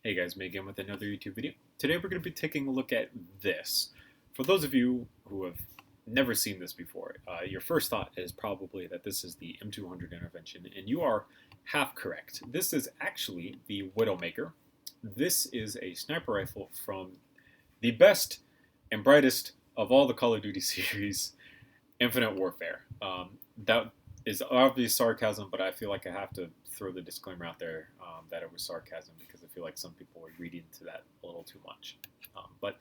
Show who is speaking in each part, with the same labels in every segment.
Speaker 1: Hey guys, me again with another YouTube video. Today we're going to be taking a look at this. For those of you who have never seen this before, your first thought is probably that this is the M200 intervention, and you are half correct. This is actually the Widowmaker. This is a sniper rifle from the best and brightest of all the Call of Duty series, Infinite Warfare. That is obvious sarcasm, but I feel like I have to throw the disclaimer out there that it was sarcasm because I feel like some people would read into that a little too much. But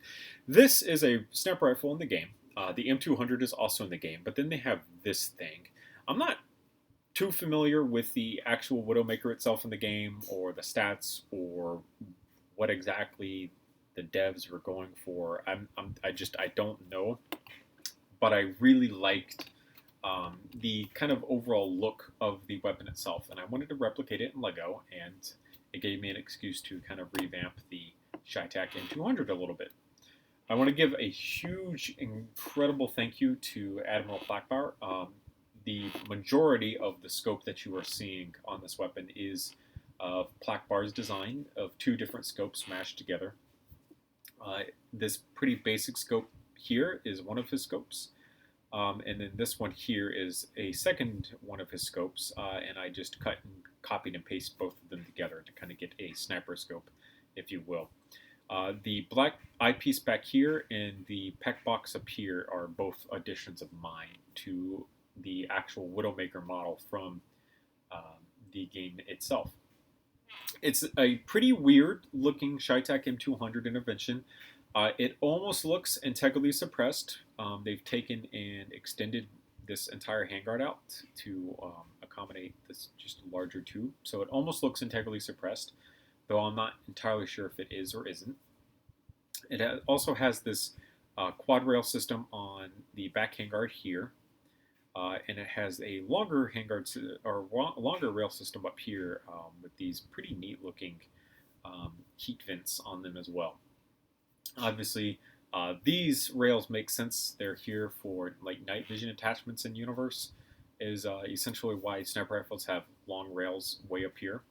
Speaker 1: this is a sniper rifle in the game. The M200 is also in the game, but then they have this thing. I'm not too familiar with the actual Widowmaker itself in the game, or the stats, or what exactly the devs were going for. I don't know, but I really liked the kind of overall look of the weapon itself, and I wanted to replicate it in Lego, and it gave me an excuse to kind of revamp the Scheitek M200 a little bit. I want to give a huge, incredible thank you to Admiral Blackbar. The majority of the scope that you are seeing on this weapon is of Blackbar's design of two different scopes smashed together. This pretty basic scope here is one of his scopes. And then this one here is a second one of his scopes, and I just cut and copied and pasted both of them together to kind of get a sniper scope, if you will. The black eyepiece back here and the PEC box up here are both additions of mine to the actual Widowmaker model from the game itself. It's a pretty weird looking Scheitek M200 intervention. It almost looks integrally suppressed. They've taken and extended this entire handguard out to accommodate this just larger tube. So it almost looks integrally suppressed, though I'm not entirely sure if it is or isn't. It also has this quad rail system on the back handguard here, and it has a longer handguard or longer rail system up here with these pretty neat looking heat vents on them as well. Obviously, these rails make sense. They're here for like night vision attachments in universe. Is essentially why sniper rifles have long rails way up here.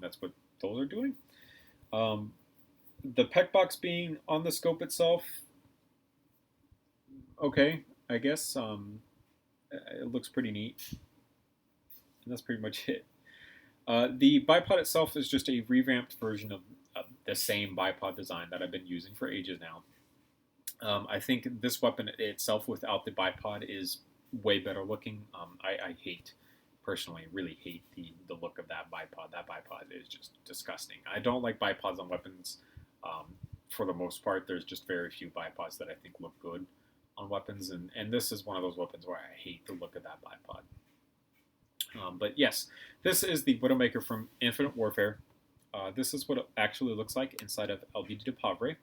Speaker 1: That's what those are doing. The PEC box being on the scope itself, okay, I guess it looks pretty neat, and that's pretty much it. The bipod itself is just a revamped version of the same bipod design that I've been using for ages now. I think this weapon itself without the bipod is way better looking. I personally really hate the look of that bipod. That bipod is just disgusting. I don't like bipods on weapons for the most part. There's just very few bipods that I think look good on weapons, and this is one of those weapons where I hate the look of that bipod. But yes, this is the Widowmaker from Infinite Warfare. This is what it actually looks like inside of El Vida de Pavre.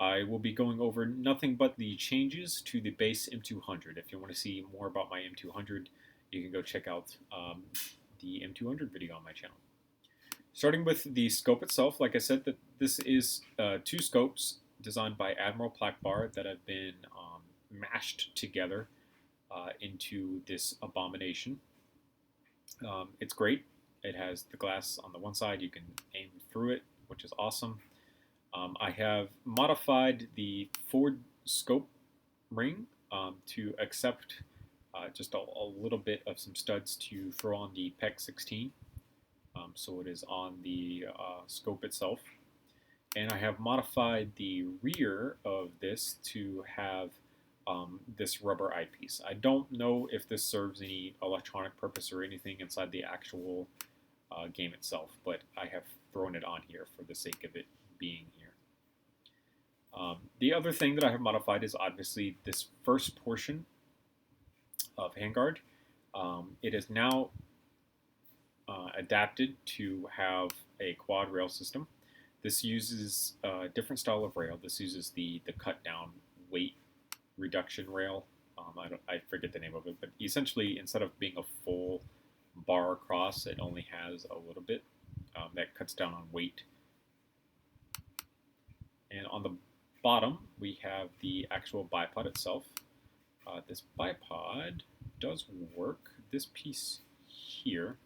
Speaker 1: I will be going over nothing but the changes to the base M200. If you want to see more about my M200, you can go check out the M200 video on my channel. Starting with the scope itself, like I said, that this is two scopes designed by Admiral Blackbar that have been mashed together into this abomination. It's great. It has the glass on the one side. You can aim through it, which is awesome. I have modified the forward scope ring to accept just a little bit of some studs to throw on the PEC 16. So it is on the scope itself. And I have modified the rear of this to have this rubber eyepiece. I don't know if this serves any electronic purpose or anything inside the actual game itself, but I have thrown it on here for the sake of it being here. The other thing that I have modified is obviously this first portion of handguard. It is now adapted to have a quad rail system. This uses a different style of rail. This uses the cut down weight reduction rail. I forget the name of it, but essentially instead of being a full bar across, it only has a little bit that cuts down on weight. And on the bottom we have the actual bipod itself. This bipod does work. This piece here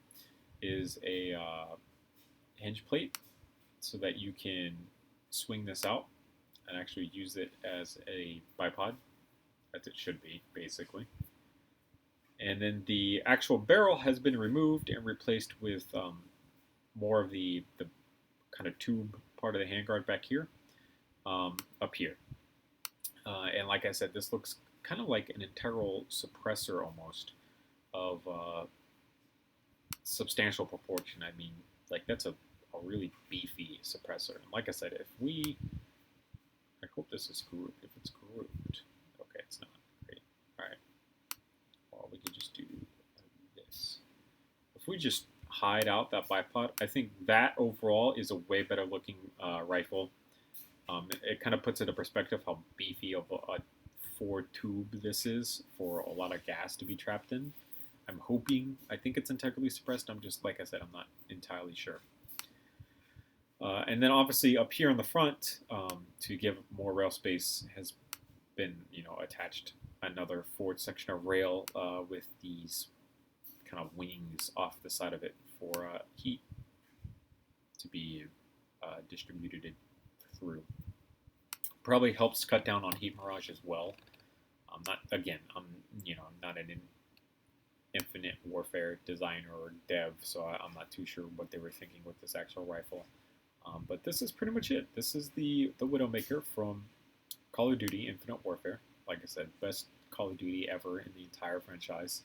Speaker 1: is a hinge plate so that you can swing this out and actually use it as a bipod, as it should be, basically. And then the actual barrel has been removed and replaced with more of the kind of tube part of the handguard back here, up here. And like I said, this looks kind of like an integral suppressor almost of substantial proportion. I mean, like that's a really beefy suppressor. And like I said, I hope this is grouped. If it's grouped, okay, it's not. Great. All right. Well, we can just do this. If we just hide out that bipod, I think that overall is a way better looking rifle. It kind of puts into perspective how beefy of a 4-tube this is for a lot of gas to be trapped in. I think it's integrally suppressed. I'm just, like I said, I'm not entirely sure. And then obviously up here on the front, to give more rail space, has been, attached another forward section of rail with these kind of wings off the side of it for heat to be distributed through. Probably helps cut down on heat mirage as well. I'm not an Infinite Warfare designer or dev, so I'm not too sure what they were thinking with this actual rifle. But this is pretty much it. This is the Widowmaker from Call of Duty Infinite Warfare. Like I said, best Call of Duty ever in the entire franchise.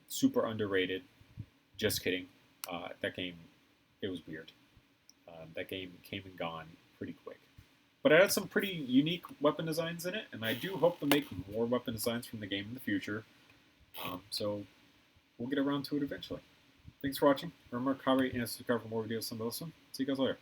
Speaker 1: Super underrated. Just kidding. That game, it was weird. That game came and gone pretty quick. But it had some pretty unique weapon designs in it, and I do hope to make more weapon designs from the game in the future. So we'll get around to it eventually. Thanks for watching. Remember, comment, and subscribe for more videos. See you guys later.